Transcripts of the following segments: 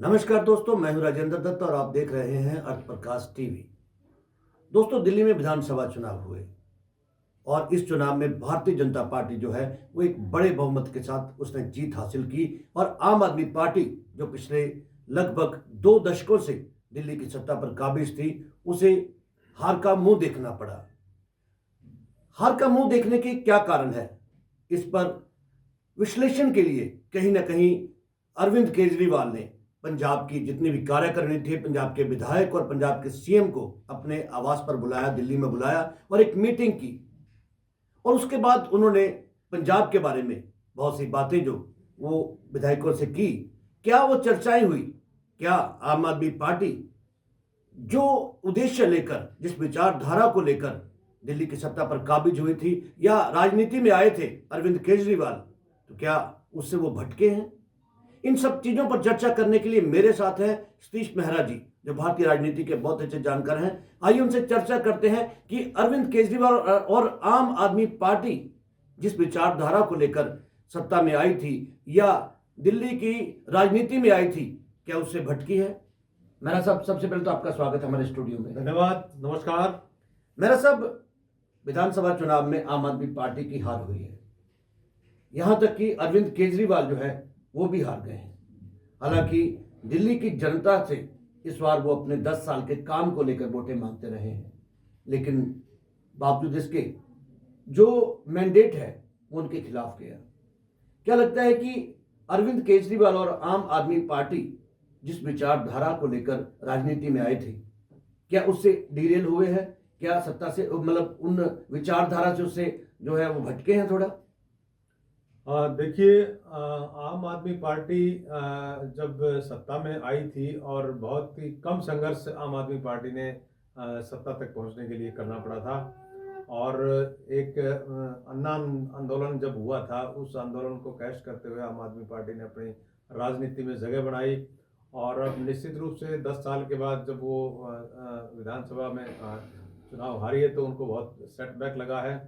नमस्कार दोस्तों, मैं हूं राजेंद्र दत्त और आप देख रहे हैं अर्थ प्रकाश टीवी। दोस्तों, दिल्ली में विधानसभा चुनाव हुए और इस चुनाव में भारतीय जनता पार्टी जो है वो एक बड़े बहुमत के साथ उसने जीत हासिल की और आम आदमी पार्टी जो पिछले लगभग 2 दशकों से दिल्ली की सत्ता पर काबिज थी, उसे हार का मुंह देखना पड़ा। हार का मुंह देखने के क्या कारण है, इस पर विश्लेषण के लिए कहीं ना कहीं अरविंद केजरीवाल ने पंजाब की जितनी भी कार्यकारिणी थी, पंजाब के विधायक और पंजाब के सीएम को अपने आवास पर बुलाया, दिल्ली में बुलाया और एक मीटिंग की। और उसके बाद उन्होंने पंजाब के बारे में बहुत सी बातें जो वो विधायकों से की। क्या वो चर्चाएं हुई? क्या आम आदमी पार्टी जो उद्देश्य लेकर, जिस विचारधारा को लेकर दिल्ली की सत्ता पर काबिज हुई थी या राजनीति में आए थे अरविंद केजरीवाल, तो क्या उससे वो भटके हैं? इन सब चीजों पर चर्चा करने के लिए मेरे साथ हैं सतीश मेहरा जी, जो भारतीय राजनीति के बहुत अच्छे जानकार हैं। आइए उनसे चर्चा करते हैं कि अरविंद केजरीवाल और आम आदमी पार्टी जिस विचारधारा को लेकर सत्ता में आई थी या दिल्ली की राजनीति में आई थी, क्या उससे भटकी है? मेरा साहब, सबसे पहले तो आपका स्वागत है हमारे स्टूडियो में। धन्यवाद, नमस्कार। मेरा साहब, विधानसभा चुनाव में आम आदमी पार्टी की हार हुई है, यहां तक कि अरविंद केजरीवाल जो है वो भी हार गए हैं। हालांकि दिल्ली की जनता से इस बार वो अपने 10 साल के काम को लेकर वोटें मांगते रहे हैं, लेकिन बावजूद इसके जो मैंडेट है वो उनके खिलाफ गया। क्या लगता है कि अरविंद केजरीवाल और आम आदमी पार्टी जिस विचारधारा को लेकर राजनीति में आए थे, क्या उससे डिरेल हुए हैं? क्या सत्ता से, मतलब उन विचारधारा से उससे जो है वो भटके हैं थोड़ा? देखिए, आम आदमी पार्टी जब सत्ता में आई थी और बहुत ही कम संघर्ष आम आदमी पार्टी ने सत्ता तक पहुंचने के लिए करना पड़ा था। और एक अन्ना आंदोलन जब हुआ था, उस आंदोलन को कैश करते हुए आम आदमी पार्टी ने अपनी राजनीति में जगह बनाई। और अब निश्चित रूप से 10 साल के बाद जब वो विधानसभा में चुनाव हारी है तो उनको बहुत सेटबैक लगा है।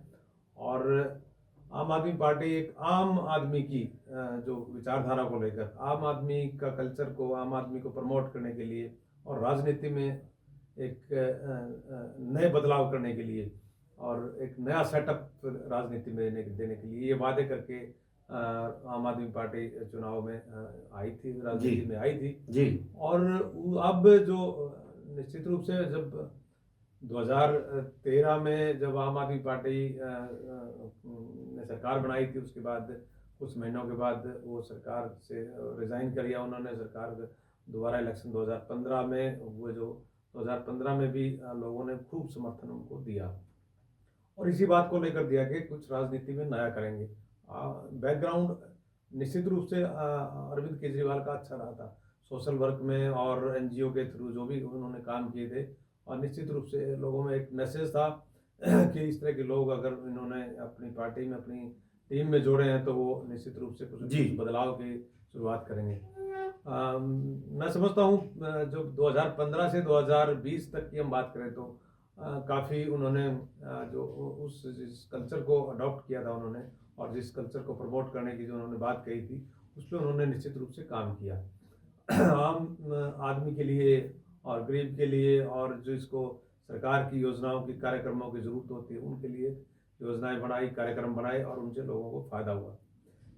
और आम आदमी पार्टी एक आम आदमी की जो विचारधारा को लेकर, आम आदमी का कल्चर को, आम आदमी को प्रमोट करने के लिए और राजनीति में एक नए बदलाव करने के लिए और एक नया सेटअप राजनीति में देने के लिए ये वादे करके आम आदमी पार्टी चुनाव में आई थी, राजनीति में आई थी जी। और अब जो निश्चित रूप से जब 2013 में जब आम आदमी पार्टी ने सरकार बनाई थी, उसके बाद कुछ महीनों के बाद वो सरकार से रिजाइन कर लिया उन्होंने। सरकार दोबारा इलेक्शन 2015 में हुए, जो 2015 में भी लोगों ने खूब समर्थन उनको दिया और इसी बात को लेकर दिया कि कुछ राजनीति में नया करेंगे। बैकग्राउंड निश्चित रूप से अरविंद केजरीवाल का अच्छा रहा था सोशल वर्क में और एनजीओ के थ्रू जो भी उन्होंने काम किए थे, और निश्चित रूप से लोगों में एक मैसेज था कि इस तरह के लोग अगर इन्होंने अपनी पार्टी में, अपनी टीम में जोड़े हैं तो वो निश्चित रूप से कुछ बदलाव की शुरुआत करेंगे। मैं समझता हूँ जब 2015 से 2020 तक की हम बात करें तो काफ़ी उन्होंने जो उस जिस कल्चर को अडॉप्ट किया था उन्होंने, और जिस कल्चर को प्रमोट करने की जो उन्होंने बात कही थी उस पर उन्होंने निश्चित रूप से काम किया। आम आदमी के लिए और गरीब के लिए, और जो इसको सरकार की योजनाओं की, कार्यक्रमों की ज़रूरत होती है उनके लिए योजनाएं बनाई, कार्यक्रम बनाए और उनसे लोगों को फ़ायदा हुआ।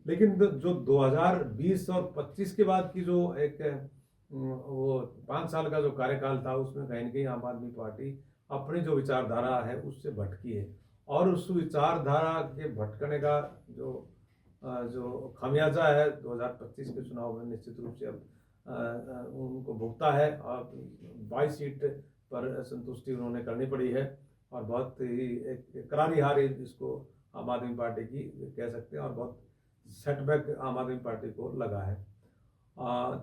लेकिन जो 2020 और 25 के बाद की जो एक वो 5 साल का जो कार्यकाल था, उसमें कहीं ना कहीं आम आदमी पार्टी अपनी जो विचारधारा है उससे भटकी है और उस विचारधारा के भटकने का जो खामियाजा है 2025 के चुनाव में निश्चित रूप से अब उनको भुगता है। और 22 सीट पर संतुष्टि उन्होंने करनी पड़ी है और बहुत ही एक करारी हार इसको आम आदमी पार्टी की कह सकते हैं, और बहुत सेटबैक आम आदमी पार्टी को लगा है।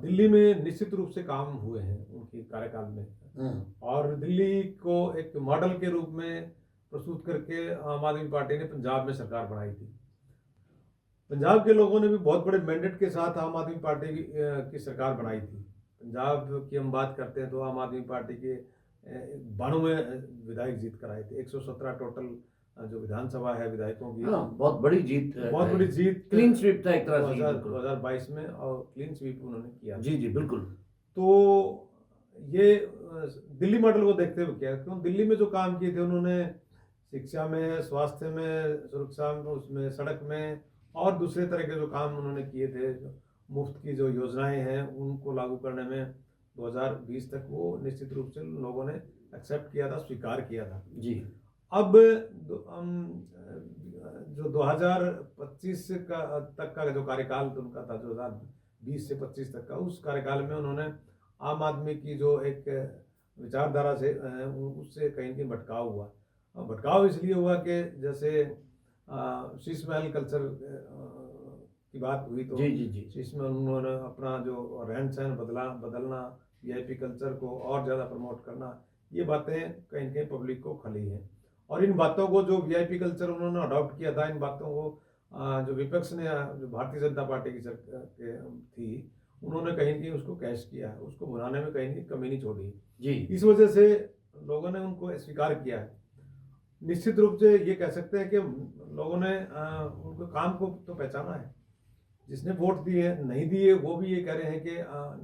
दिल्ली में निश्चित रूप से काम हुए हैं उनकी कार्यकाल में, और दिल्ली को एक मॉडल के रूप में प्रस्तुत करके आम आदमी पार्टी ने पंजाब में सरकार बनाई थी। पंजाब के लोगों ने भी बहुत बड़े मैंडेट के साथ आम आदमी पार्टी की सरकार बनाई थी। पंजाब की हम बात करते हैं तो आम आदमी पार्टी के 92 विधायक जीत कर आए थे। 117 टोटल जो विधानसभा है विधायकों की, बहुत बड़ी जीत, बहुत बड़ी जीत, क्लीन स्वीप था एक तरह से 2022 में, और क्लीन स्वीप उन्होंने किया। जी जी बिल्कुल। तो ये दिल्ली मॉडल को देखते हुए क्या, क्यों दिल्ली में जो काम किए थे उन्होंने शिक्षा में, स्वास्थ्य में, सुरक्षा में, उसमें सड़क में और दूसरे तरह के जो काम उन्होंने किए थे, जो मुफ्त की जो योजनाएं हैं उनको लागू करने में 2020 तक वो निश्चित रूप से लोगों ने एक्सेप्ट किया था, स्वीकार किया था। जी। अब जो 2025 का तक का जो कार्यकाल उनका था, 2020 से 25 तक का, उस कार्यकाल में उन्होंने आम आदमी की जो एक विचारधारा से उससे कहीं कहीं भटकाव हुआ। भटकाव इसलिए हुआ कि जैसे शीश महल कल्चर की बात हुई, तो जी जी जी। शीश महल उन्होंने अपना जो रहन सहन बदलना, वीआईपी कल्चर को और ज़्यादा प्रमोट करना, ये बातें कहीं कहीं पब्लिक को खली हैं। और इन बातों को, जो वीआईपी कल्चर उन्होंने अडॉप्ट किया था, इन बातों को जो विपक्ष ने, जो भारतीय जनता पार्टी की थी, उन्होंने कहीं कहीं उसको कैश किया है, उसको भुनाने में कहीं कमी नहीं छोड़ी जी। इस वजह से लोगों ने उनको स्वीकार किया है। निश्चित रूप से ये कह सकते हैं कि लोगों ने उनके काम को तो पहचाना है। जिसने वोट दिए नहीं दिए वो भी ये कह रहे हैं कि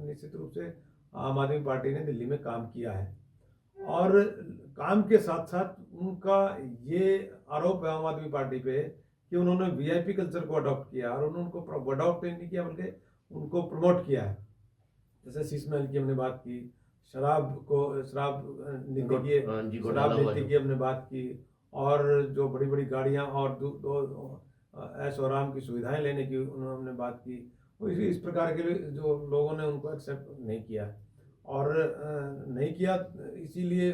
निश्चित रूप से आम आदमी पार्टी ने दिल्ली में काम किया है। और काम के साथ साथ उनका ये आरोप है आम आदमी पार्टी पे कि उन्होंने वीआईपी कल्चर को अडॉप्ट किया, और उन्होंने उनको अडॉप्ट नहीं किया बल्कि उनको प्रमोट किया है। जैसे शीश महल की हमने बात की, शराब नीति की, शराब नीति की हमने बात की, और जो बड़ी बड़ी गाड़ियां और ऐशो आराम की सुविधाएं लेने की उन्होंने बात की। तो इस प्रकार के जो लोगों ने उनको एक्सेप्ट नहीं किया, और नहीं किया, इसीलिए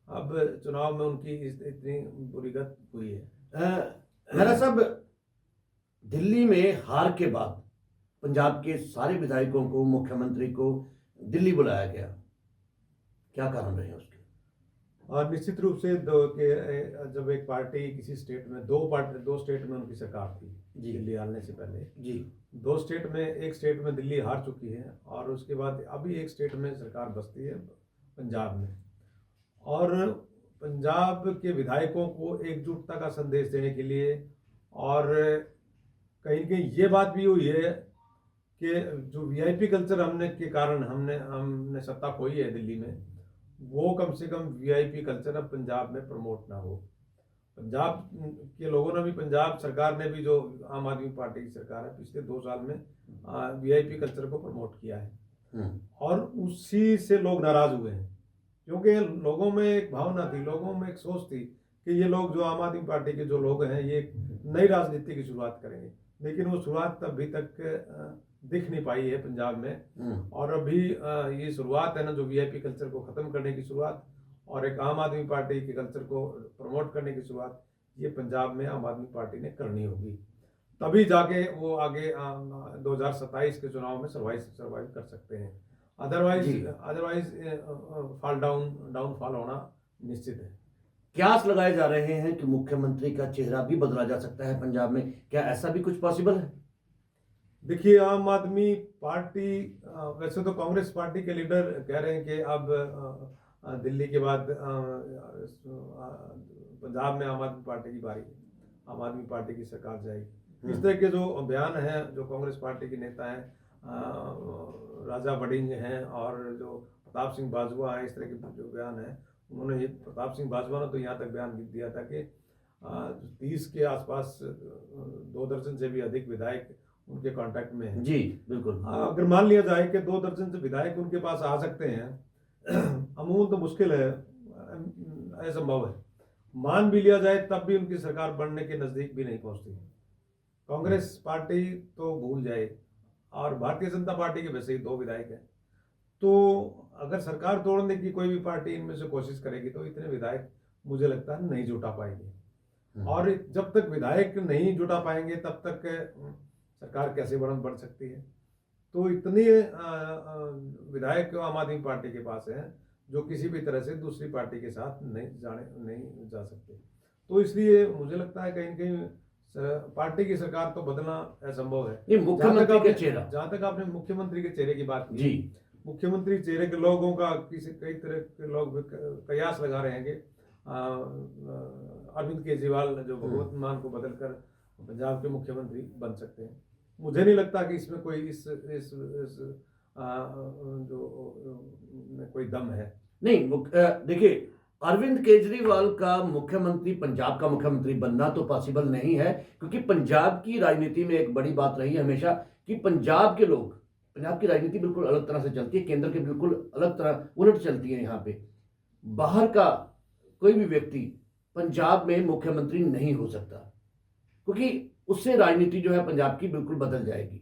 अब चुनाव में उनकी इतनी बुरी गत हुई है। मेरा साहब, दिल्ली में हार के बाद पंजाब के सारे विधायकों को, मुख्यमंत्री को दिल्ली बुलाया गया, क्या कारण रहे उसके? और निश्चित रूप से जब एक पार्टी किसी स्टेट में, दो स्टेट में उनकी सरकार थी दिल्ली आने से पहले जी। दो स्टेट में, एक स्टेट में दिल्ली हार चुकी है, और उसके बाद अभी एक स्टेट में सरकार बसती है, पंजाब में। और पंजाब के विधायकों को एकजुटता का संदेश देने के लिए, और कहीं कहीं ये बात भी हुई है कि जो वीआईपी कल्चर के कारण हमने सत्ता खोई है दिल्ली में, वो कम से कम वीआईपी कल्चर अब पंजाब में प्रमोट ना हो। पंजाब के लोगों ने भी, पंजाब सरकार ने भी, जो आम आदमी पार्टी की सरकार है, पिछले 2 साल में वीआईपी कल्चर को प्रमोट किया है, और उसी से लोग नाराज हुए हैं, क्योंकि लोगों में एक भावना थी, लोगों में एक सोच थी कि ये लोग, जो आम आदमी पार्टी के जो लोग हैं, ये नई राजनीति की शुरुआत करेंगे, लेकिन वो शुरुआत अभी तक दिख नहीं पाई है पंजाब में। और अभी ये शुरुआत है ना, जो वीआईपी कल्चर को ख़त्म करने की शुरुआत और एक आम आदमी पार्टी के कल्चर को प्रमोट करने की शुरुआत, ये पंजाब में आम आदमी पार्टी ने करनी होगी, तभी जाके वो आगे 2027 के चुनाव में सर्वाइव कर सकते हैं। अदरवाइज डाउनफॉल होना निश्चित है। क्यास लगाए जा रहे हैं कि मुख्यमंत्री का चेहरा भी बदला जा सकता है पंजाब में, क्या ऐसा भी कुछ पॉसिबल है? देखिए, आम आदमी पार्टी, वैसे तो कांग्रेस पार्टी के लीडर कह रहे हैं कि अब दिल्ली के बाद पंजाब में आम आदमी पार्टी की बारी, आम आदमी पार्टी की सरकार जाएगी। इस तरह के जो बयान हैं, जो कांग्रेस पार्टी के नेता हैं, राजा वड़िंग हैं और जो प्रताप सिंह बाजवा हैं, इस तरह के जो बयान हैं, उन्होंने, प्रताप सिंह बाजवा ने तो यहाँ तक बयान दिया था कि 30 के आसपास 2 दर्जन से भी अधिक विधायक उनके कांटेक्ट में हैं। जी बिल्कुल। अगर मान लिया जाए कि 2 दर्जन से विधायक उनके पास आ सकते हैं, अमूमन तो मुश्किल है, असंभव है। मान भी लिया जाए तब भी उनकी सरकार बनने के नज़दीक भी नहीं पहुंचती। कांग्रेस पार्टी तो भूल जाए, और भारतीय जनता पार्टी के वैसे ही 2 विधायक हैं, तो अगर सरकार तोड़ने की कोई भी पार्टी इनमें से कोशिश करेगी तो इतने विधायक मुझे लगता है नहीं जुटा पाएंगे। और जब तक विधायक नहीं जुटा पाएंगे तब तक सरकार कैसे बढ़ सकती है। तो इतने विधायक आम आदमी पार्टी के पास हैं जो किसी भी तरह से दूसरी पार्टी के साथ नहीं जा सकते। तो इसलिए मुझे लगता है कहीं कहीं पार्टी की सरकार तो बदलना असंभव है। मुख्यमंत्री के चेहरा, जहाँ तक आपने मुख्यमंत्री के चेहरे की बात की, जी, मुख्यमंत्री चेहरे के लोगों का कई तरह के लोग कयास लगा रहे हैं कि अरविंद केजरीवाल जो भगवंत मान को बदलकर पंजाब के मुख्यमंत्री बन सकते हैं। मुझे नहीं लगता कि इसमें कोई इस में कोई दम है। नहीं, देखिए, अरविंद केजरीवाल का मुख्यमंत्री, पंजाब का मुख्यमंत्री बनना तो पॉसिबल नहीं है, क्योंकि पंजाब की राजनीति में एक बड़ी बात रही है हमेशा कि पंजाब के लोग, पंजाब की राजनीति बिल्कुल अलग तरह से चलती है, केंद्र के बिल्कुल अलग तरह उलट चलती है यहाँ पे। बाहर का कोई भी व्यक्ति पंजाब में मुख्यमंत्री नहीं हो सकता, क्योंकि उससे राजनीति जो है पंजाब की बिल्कुल बदल जाएगी।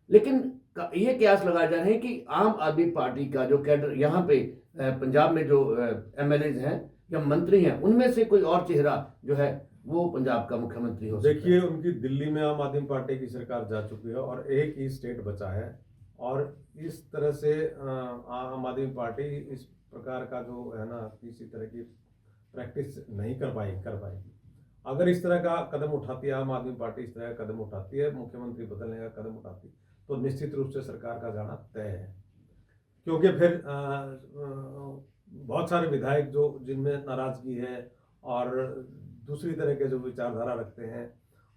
लेकिन ये कयास लगाए जा रहे हैं कि आम आदमी पार्टी का जो कैडर यहाँ पे पंजाब में जो एमएलए हैं या मंत्री हैं, उनमें से कोई और चेहरा जो है वो पंजाब का मुख्यमंत्री हो सकता है। देखिए, उनकी दिल्ली में आम आदमी पार्टी की सरकार जा चुकी है और एक ही स्टेट बचा है, और इस तरह से आम आदमी पार्टी इस प्रकार का जो है ना, किसी तरह की प्रैक्टिस नहीं कर पाएगी। अगर इस तरह का कदम उठाती है आम आदमी पार्टी, इस तरह का कदम उठाती है, मुख्यमंत्री बदलने का कदम उठाती है, तो निश्चित रूप से सरकार का जाना तय है। क्योंकि फिर बहुत सारे विधायक जो जिनमें नाराजगी है और दूसरी तरह के जो विचारधारा रखते हैं,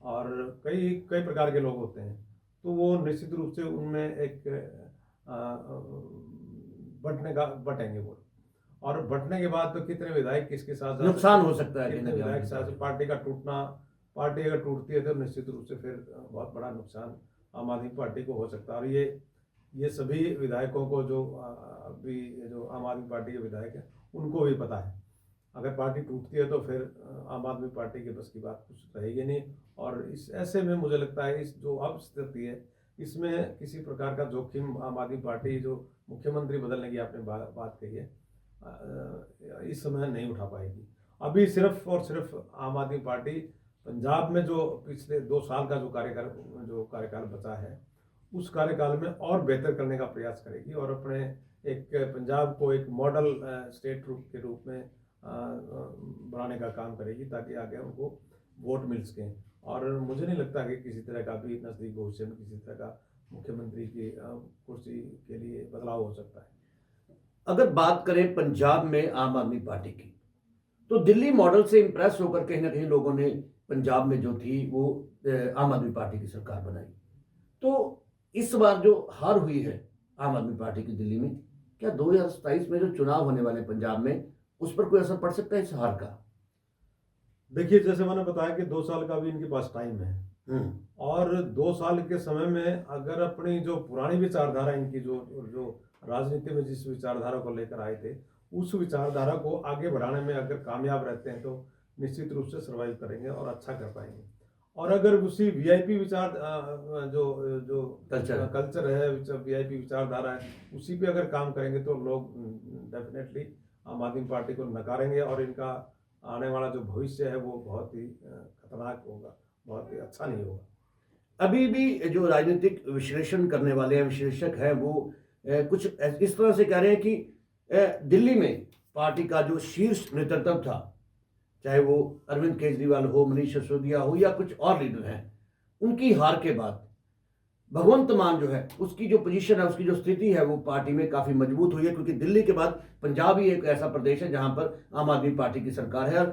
और कई कई प्रकार के लोग होते हैं, तो वो निश्चित रूप से उनमें एक बटेंगे वो, और बटने के बाद तो कितने विधायक किसके साथ जा नुकसान सकते हो हैं, सकता है कितने विधायक साथ, पार्टी का टूटना, पार्टी अगर टूटती है तो निश्चित रूप से फिर बहुत बड़ा नुकसान आम आदमी पार्टी को हो सकता है। और ये सभी विधायकों को जो अभी जो आम आदमी पार्टी के विधायक हैं, उनको भी पता है, अगर पार्टी टूटती है तो फिर आम आदमी पार्टी के बस की बात कुछ रहेगी नहीं। और इस ऐसे में मुझे लगता है इस जो अब स्थिति है, इसमें किसी प्रकार का जोखिम आम आदमी पार्टी जो मुख्यमंत्री बदलने की आपने बात कही है, इस समय नहीं उठा पाएगी। अभी सिर्फ और सिर्फ आम आदमी पार्टी पंजाब में जो पिछले 2 साल का जो कार्यकाल बचा है, उस कार्यकाल में और बेहतर करने का प्रयास करेगी और अपने एक पंजाब को एक मॉडल स्टेट के रूप में बढ़ाने का काम करेगी, ताकि आगे उनको वोट मिल सकें। और मुझे नहीं लगता कि किसी तरह का भी नज़दीक भविष्य में किसी तरह का मुख्यमंत्री की कुर्सी के लिए बदलाव हो सकता है। अगर बात करें पंजाब में आम आदमी पार्टी की, तो दिल्ली मॉडल से इंप्रेस होकर कहीं ना कहीं लोगों ने पंजाब में जो थी वो आम आदमी पार्टी की सरकार बनाई। तो इस बार जो हार हुई है आम आदमी पार्टी की दिल्ली में, क्या 2027 में जो चुनाव होने वाले पंजाब में, उस पर कोई असर पड़ सकता है इस हार का? देखिए, जैसे मैंने बताया कि 2 साल का भी इनके पास टाइम है, और 2 साल के समय में अगर अपनी जो पुरानी विचारधारा इनकी जो राजनीति में जिस विचारधारा को लेकर आए थे, उस विचारधारा को आगे बढ़ाने में अगर कामयाब रहते हैं तो निश्चित रूप से सर्वाइव करेंगे और अच्छा कर पाएंगे। और अगर उसी वीआईपी विचार जो जो कल्चर है, वीआईपी विचारधारा है, उसी पे अगर काम करेंगे तो लोग डेफिनेटली आम आदमी पार्टी को नकारेंगे, और इनका आने वाला जो भविष्य है वो बहुत ही खतरनाक होगा, बहुत ही अच्छा नहीं होगा। अभी भी जो राजनीतिक विश्लेषण करने वाले हैं, विश्लेषक हैं, वो कुछ इस तरह से कह रहे हैं कि दिल्ली में पार्टी का जो शीर्ष नेतृत्व था, चाहे वो अरविंद केजरीवाल हो, मनीष सिसोदिया हो या कुछ और लीडर हैं, उनकी हार के बाद भगवंत मान जो है उसकी जो पोजीशन है, उसकी जो स्थिति है, वो पार्टी में काफ़ी मजबूत हुई है, क्योंकि दिल्ली के बाद पंजाब ही एक ऐसा प्रदेश है जहां पर आम आदमी पार्टी की सरकार है और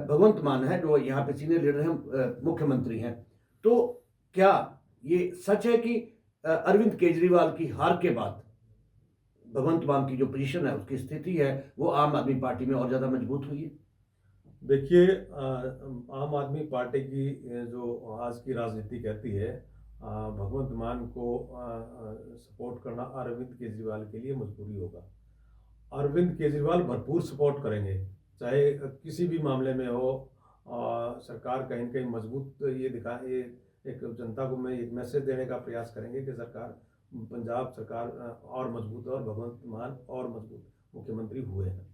भगवंत मान है जो यहाँ पे सीनियर लीडर हैं, मुख्यमंत्री हैं। तो क्या ये सच है कि अरविंद केजरीवाल की हार के बाद भगवंत मान की जो पोजीशन है, उसकी स्थिति है, वो आम आदमी पार्टी में और ज़्यादा मजबूत हुई है? देखिए, आम आदमी पार्टी की जो आज की राजनीति कहती है, भगवंत मान को सपोर्ट करना अरविंद केजरीवाल के लिए मजबूरी होगा। अरविंद केजरीवाल भरपूर सपोर्ट करेंगे, चाहे किसी भी मामले में हो। सरकार कहीं न कहीं मजबूत ये एक जनता को मैं एक मैसेज देने का प्रयास करेंगे कि सरकार, पंजाब सरकार और मजबूत है और भगवंत मान और मजबूत मुख्यमंत्री हुए हैं।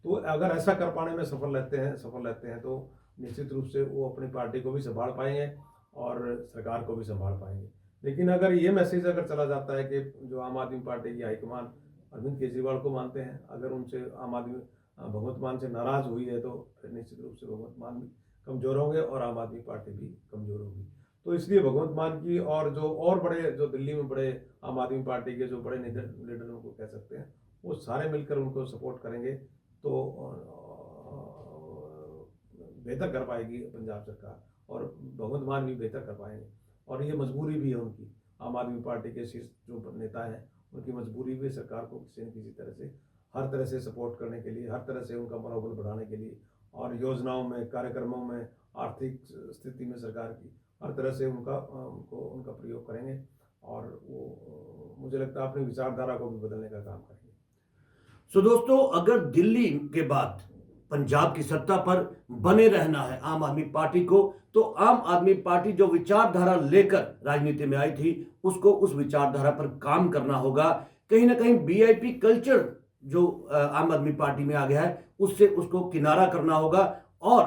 तो अगर ऐसा कर पाने में सफल रहते हैं तो निश्चित रूप से वो अपनी पार्टी को भी संभाल पाएंगे और सरकार को भी संभाल पाएंगे। लेकिन अगर ये मैसेज अगर चला जाता है कि जो आम आदमी पार्टी की हाईकमान अरविंद केजरीवाल को मानते हैं, अगर उनसे आम आदमी भगवंत मान से नाराज हुई है, तो फिर निश्चित रूप से भगवंत मान भी कमज़ोर होंगे और आम आदमी पार्टी भी कमज़ोर होगी। तो इसलिए भगवंत मान की और बड़े जो दिल्ली में बड़े आम आदमी पार्टी के जो बड़े लीडर उनको कह सकते हैं, वो सारे मिलकर उनको सपोर्ट करेंगे तो बेहतर कर पाएगी पंजाब सरकार, और भगवंत मान भी बेहतर कर पाएंगे। और ये मजबूरी भी है उनकी, आम आदमी पार्टी के शीर्ष जो नेता हैं उनकी मजबूरी भी सरकार को किसी न किसी तरह से हर तरह से सपोर्ट करने के लिए, हर तरह से उनका मनोबल बढ़ाने के लिए और योजनाओं में, कार्यक्रमों में, आर्थिक स्थिति में सरकार की हर तरह से उनका प्रयोग करेंगे और वो मुझे लगता है अपनी विचारधारा को भी बदलने का काम करेंगे। सो दोस्तों, अगर दिल्ली के बाद पंजाब की सत्ता पर बने रहना है आम आदमी पार्टी को, तो आम आदमी पार्टी जो विचारधारा लेकर राजनीति में आई थी उसको उस विचारधारा पर काम करना होगा। कहीं ना कहीं वीआईपी कल्चर जो आम आदमी पार्टी में आ गया है उससे उसको किनारा करना होगा और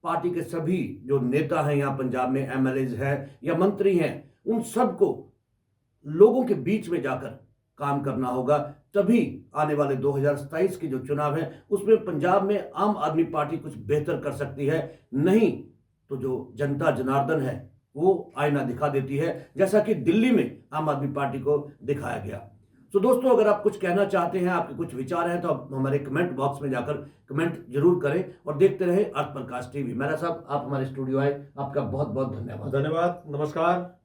पार्टी के सभी जो नेता हैं यहाँ पंजाब में, एमएलएज हैं या मंत्री हैं, उन सबको लोगों के बीच में जाकर काम करना होगा। तभी आने वाले 2027 के जो चुनाव है उसमें पंजाब में आम आदमी पार्टी कुछ बेहतर कर सकती है। नहीं तो जो जनता जनार्दन है वो आईना दिखा देती है, जैसा कि दिल्ली में आम आदमी पार्टी को दिखाया गया। तो दोस्तों, अगर आप कुछ कहना चाहते हैं, आपके कुछ विचार हैं, तो आप हमारे कमेंट बॉक्स में जाकर कमेंट जरूर करें और देखते रहे अर्थ प्रकाश टीवी। मेरा साहब, आप हमारे स्टूडियो आए, आपका बहुत बहुत धन्यवाद। धन्यवाद, नमस्कार।